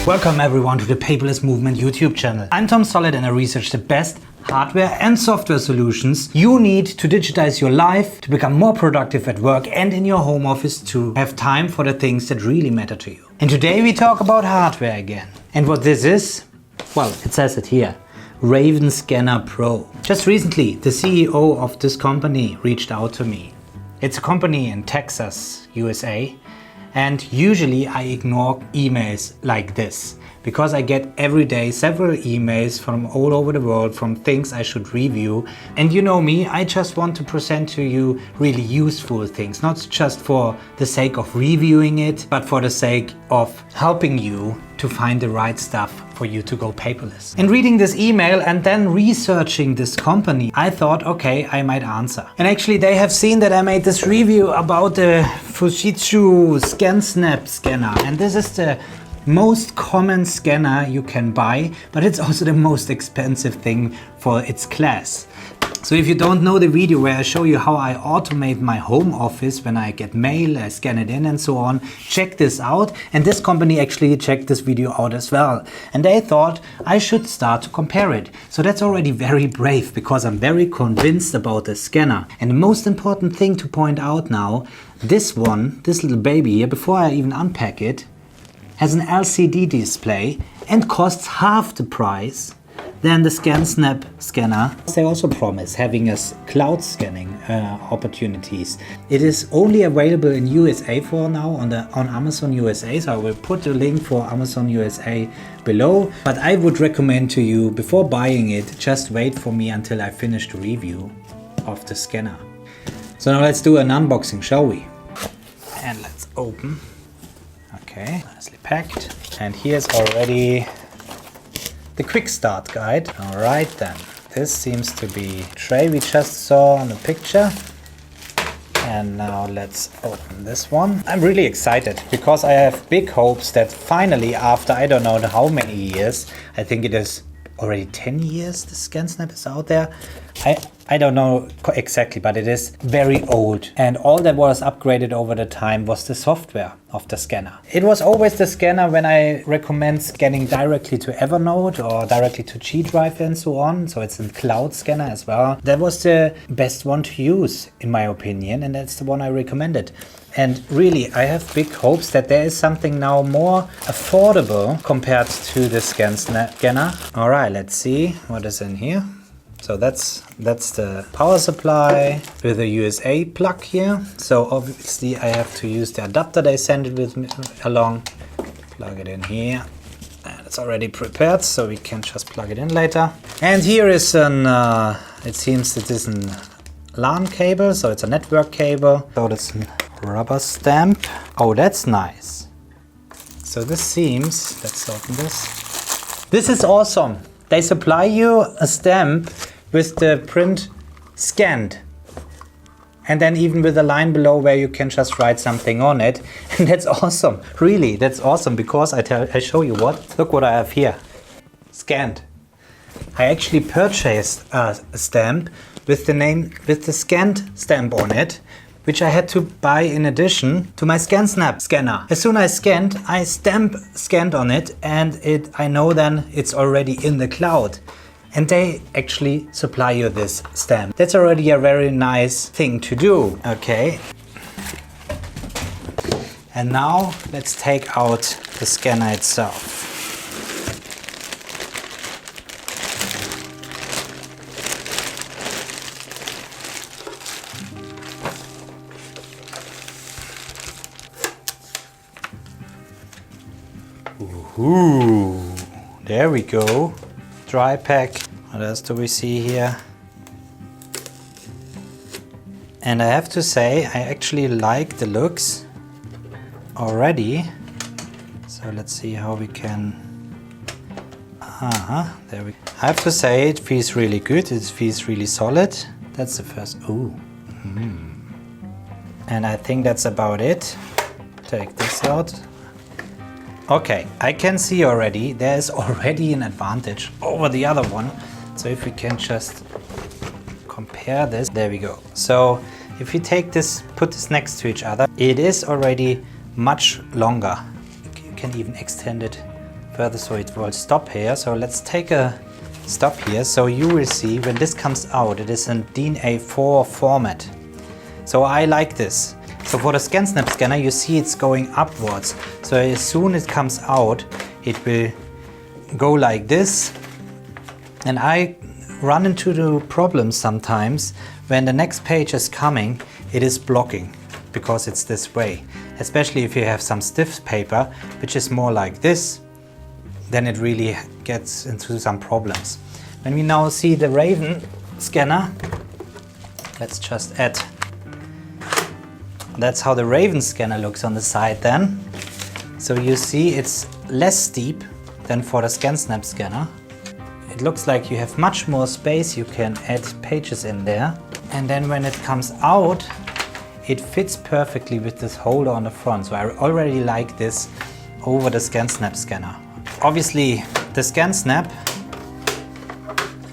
Welcome everyone to the Paperless Movement YouTube channel. I'm Tom Solid and I research the best hardware and software solutions you need to digitize your life, to become more productive at work and in your home office, to have time for the things that really matter to you. And today we talk about hardware again. And what this is? Well, it says it here. Raven Scanner Pro. Just recently, the CEO of this company reached out to me. It's a company in Texas, USA. And usually I ignore emails like this because I get every day several emails from all over the world from things I should review. And you know me, I just want to present to you really useful things, not just for the sake of reviewing it, but for the sake of helping you to find the right stuff for you to go paperless. And reading this email and then researching this company, I thought, okay, I might answer. And actually they have seen that I made this review about the Fujitsu ScanSnap scanner. And this is the most common scanner you can buy, but it's also the most expensive thing for its class. So if you don't know the video where I show you how I automate my home office when I get mail, I scan it in and so on, check this out. And this company actually checked this video out as well. And they thought I should start to compare it. So that's already very brave because I'm very convinced about the scanner. And the most important thing to point out now, this one, this little baby here, before I even unpack it, has an LCD display and costs half the price than the ScanSnap scanner. They also promise having us cloud scanning opportunities. It is only available in USA for now on Amazon USA, so I will put the link for Amazon USA below. But I would recommend to you, before buying it, just wait for me until I finish the review of the scanner. So now let's do an unboxing, shall we? And let's open. Okay, nicely packed. And here's already the quick start guide. All right then, this seems to be the tray we just saw on the picture. And now let's open this one. I'm really excited because I have big hopes that finally, after I don't know how many years, I think it is already 10 years the ScanSnap is out there. I don't know exactly, but it is very old. And all that was upgraded over the time was the software of the scanner. It was always the scanner when I recommend scanning directly to Evernote or directly to G Drive and so on. So it's a cloud scanner as well. That was the best one to use in my opinion. And that's the one I recommended. And really, I have big hopes that there is something now more affordable compared to the ScanSnap scanner. All right, let's see what is in here. So that's the power supply with a USA plug here. So obviously I have to use the adapter they sent it with me along. Plug it in here. And it's already prepared, so we can just plug it in later. And here is an, it seems it is an LAN cable, so it's a network cable. So that's a rubber stamp. Oh, that's nice. So this seems, let's open this. This is awesome. They supply you a stamp with the print scanned. And then even with a line below where you can just write something on it. And that's awesome. Really, that's awesome because I show you what. Look what I have here. Scanned. I actually purchased a stamp with the name, with the scanned stamp on it, which I had to buy in addition to my ScanSnap scanner. As soon as I scanned, I scanned on it, and I know then it's already in the cloud. And they actually supply you this stamp. That's already a very nice thing to do. Okay. And now let's take out the scanner itself. Ooh, there we go. Dry pack. What else do we see here? And I have to say, I actually like the looks already. So let's see how we can. There we go. I have to say, it feels really good. It feels really solid. That's the first. Ooh. And I think that's about it. Take this out. Okay, I can see already, there's already an advantage over the other one. So if we can just compare this. There we go. So if you take this, put this next to each other, it is already much longer. You can even extend it further so it will stop here. So let's take a stop here. So you will see when this comes out, it is in DIN A4 format. So I like this. So for the ScanSnap scanner, you see it's going upwards. So as soon as it comes out, it will go like this. And I run into the problems sometimes when the next page is coming, it is blocking because it's this way. Especially if you have some stiff paper, which is more like this, then it really gets into some problems. When we now see the Raven scanner, let's just add. That's how the Raven scanner looks on the side then. So you see it's less steep than for the ScanSnap scanner. It looks like you have much more space, you can add pages in there. And then when it comes out, it fits perfectly with this holder on the front. So I already like this over the ScanSnap scanner. Obviously the ScanSnap,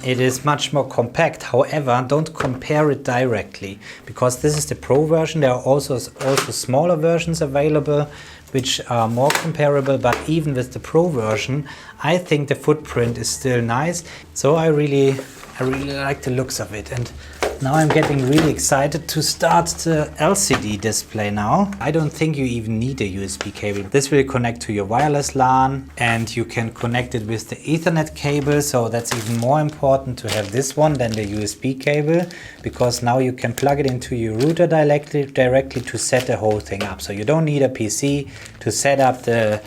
it is much more compact. However, don't compare it directly because this is the Pro version. There are also smaller versions available which are more comparable, but even with the Pro version, I think the footprint is still nice. So I really like the looks of it. And now I'm getting really excited to start the LCD display now. I don't think you even need a USB cable. This will connect to your wireless LAN and you can connect it with the Ethernet cable. So that's even more important to have this one than the USB cable, because now you can plug it into your router directly to set the whole thing up. So you don't need a PC to set up the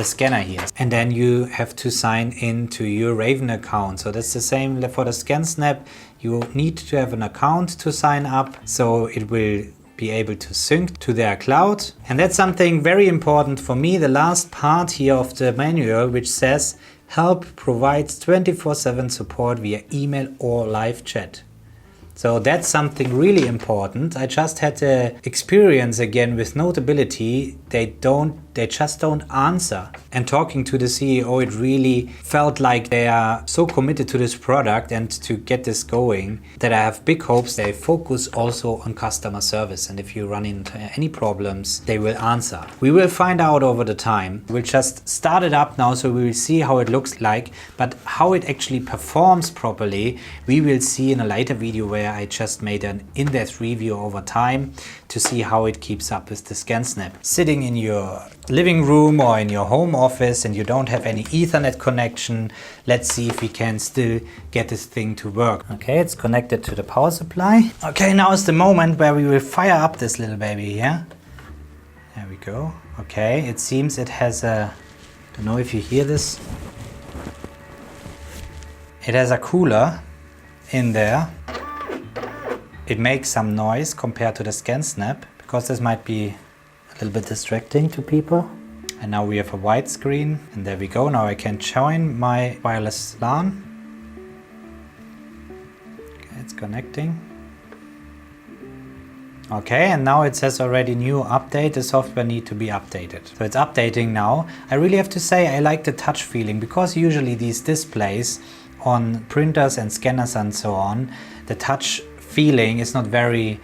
scanner here. And then you have to sign into your Raven account. So that's the same for the ScanSnap. You need to have an account to sign up, so it will be able to sync to their cloud. And that's something very important for me. The last part here of the manual, which says help provides 24/7 support via email or live chat. So that's something really important. I just had the experience again with Notability. They just don't answer. And talking to the CEO, it really felt like they are so committed to this product and to get this going that I have big hopes they focus also on customer service. And if you run into any problems, they will answer. We will find out over the time. We'll just start it up now, so we will see how it looks like, but how it actually performs properly, we will see in a later video where I just made an in-depth review over time to see how it keeps up with the ScanSnap. Sitting in your living room or in your home office and you don't have any Ethernet connection, let's see if we can still get this thing to work. Okay, it's connected to the power supply. Okay, now is the moment where we will fire up this little baby here. There we go. Okay, it seems it has a, I don't know if you hear this. It has a cooler in there. It makes some noise compared to the ScanSnap, because this might be a little bit distracting to people. And now we have a white screen, and there we go. Now I can join my wireless LAN. Okay, it's connecting. Okay, and now it says already new update. The software need to be updated. So it's updating now. I really have to say I like the touch feeling, because usually these displays on printers and scanners and so on, the touch feeling is not very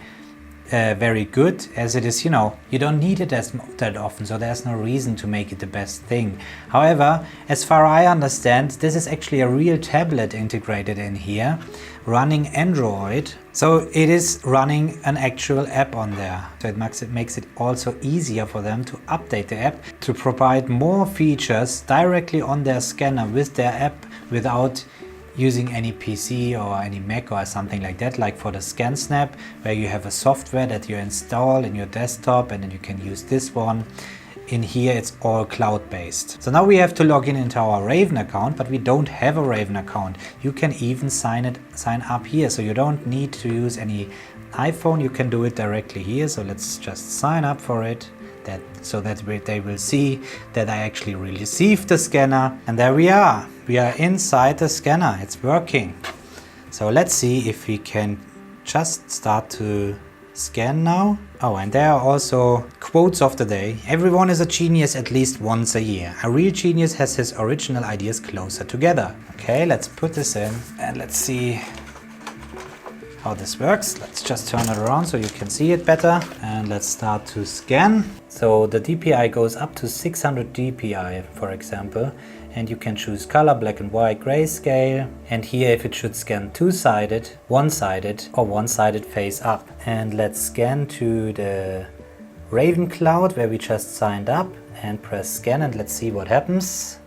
good, as it is, you know, you don't need it that often, so there's no reason to make it the best thing. However, as far as I understand, this is actually a real tablet integrated in here, running Android. So it is running an actual app on there. So it makes it also easier for them to update the app to provide more features directly on their scanner with their app without using any PC or any Mac or something like that, like for the ScanSnap, where you have a software that you install in your desktop and then you can use this one. In here it's all cloud-based. So now we have to log in into our Raven account, but we don't have a Raven account. You can even sign up here, so you don't need to use any iPhone, you can do it directly here. So let's just sign up for it. So that they will see that I actually received the scanner, and there we are. We are inside the scanner, it's working. So let's see if we can just start to scan now. Oh, and there are also quotes of the day. Everyone is a genius at least once a year. A real genius has his original ideas closer together. Okay, let's put this in and let's see how this works. Let's just turn it around so you can see it better. And let's start to scan. So the DPI goes up to 600 DPI, for example. And you can choose color, black and white, grayscale. And here if it should scan two-sided, one-sided or one-sided face up. And let's scan to the Raven Cloud where we just signed up and press scan and let's see what happens.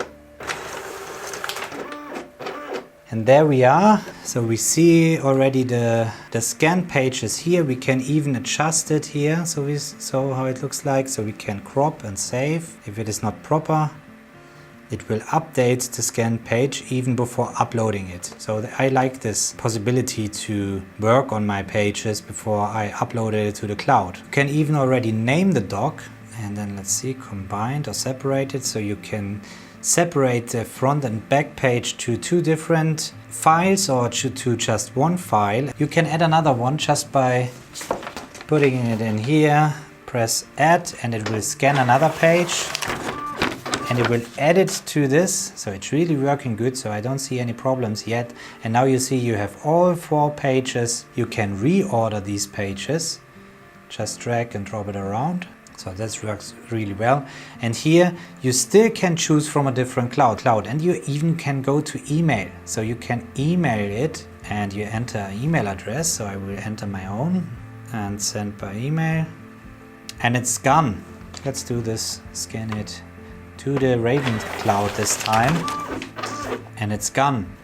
And there we are. So we see already the scan page is here. We can even adjust it here. So we saw how it looks like. So we can crop and save. If it is not proper, it will update the scan page even before uploading it. So I like this possibility to work on my pages before I upload it to the cloud. You can even already name the doc. And then let's see, combined or separated. So you can separate the front and back page to two different files or to just one file. You can add another one just by putting it in here, press add, and it will scan another page and it will add it to this. So it's really working good, so I don't see any problems yet. And now you see you have all 4 pages. You can reorder these pages, just drag and drop it around. So this works really well. And here you still can choose from a different cloud, and you even can go to email. So you can email it and you enter an email address. So I will enter my own and send by email and it's gone. Let's do this, scan it to the Raven Cloud this time and it's gone.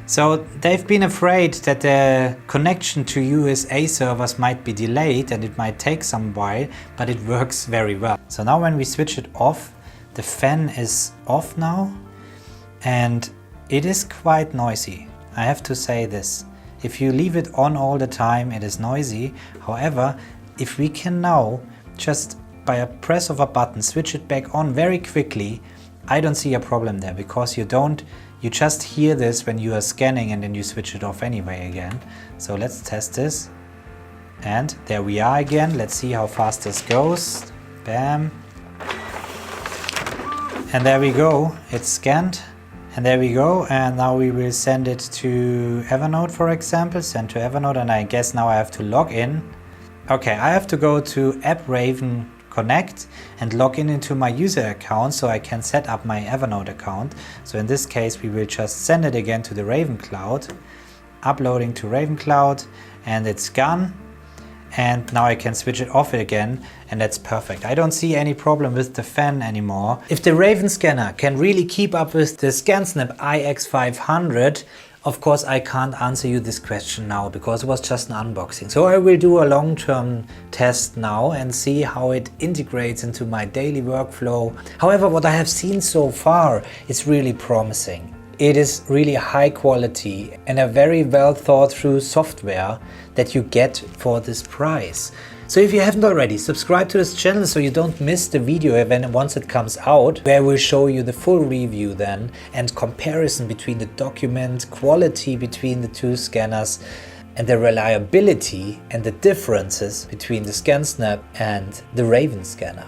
So they've been afraid that the connection to USA servers might be delayed and it might take some while, but it works very well. So now when we switch it off, the fan is off now and it is quite noisy. I have to say this. If you leave it on all the time, it is noisy. However, if we can now just by a press of a button switch it back on very quickly, I don't see a problem there because you just hear this when you are scanning and then you switch it off anyway again. So let's test this. And there we are again. Let's see how fast this goes. Bam. And there we go. It's scanned. And there we go. And now we will send it to Evernote, for example. Send to Evernote. And I guess now I have to log in. Okay, I have to go to App Raven Connect and log in into my user account so I can set up my Evernote account. So in this case we will just send it again to the Raven Cloud, uploading to Raven Cloud, and it's gone. And now I can switch it off again and that's perfect. I don't see any problem with the fan anymore. If the Raven scanner can really keep up with the ScanSnap iX500, of course, I can't answer you this question now because it was just an unboxing. So I will do a long-term test now and see how it integrates into my daily workflow. However, what I have seen so far is really promising. It is really high quality and a very well thought through software that you get for this price. So if you haven't already, subscribe to this channel so you don't miss the video event once it comes out, where we'll show you the full review then and comparison between the document quality between the two scanners and the reliability and the differences between the ScanSnap and the Raven scanner.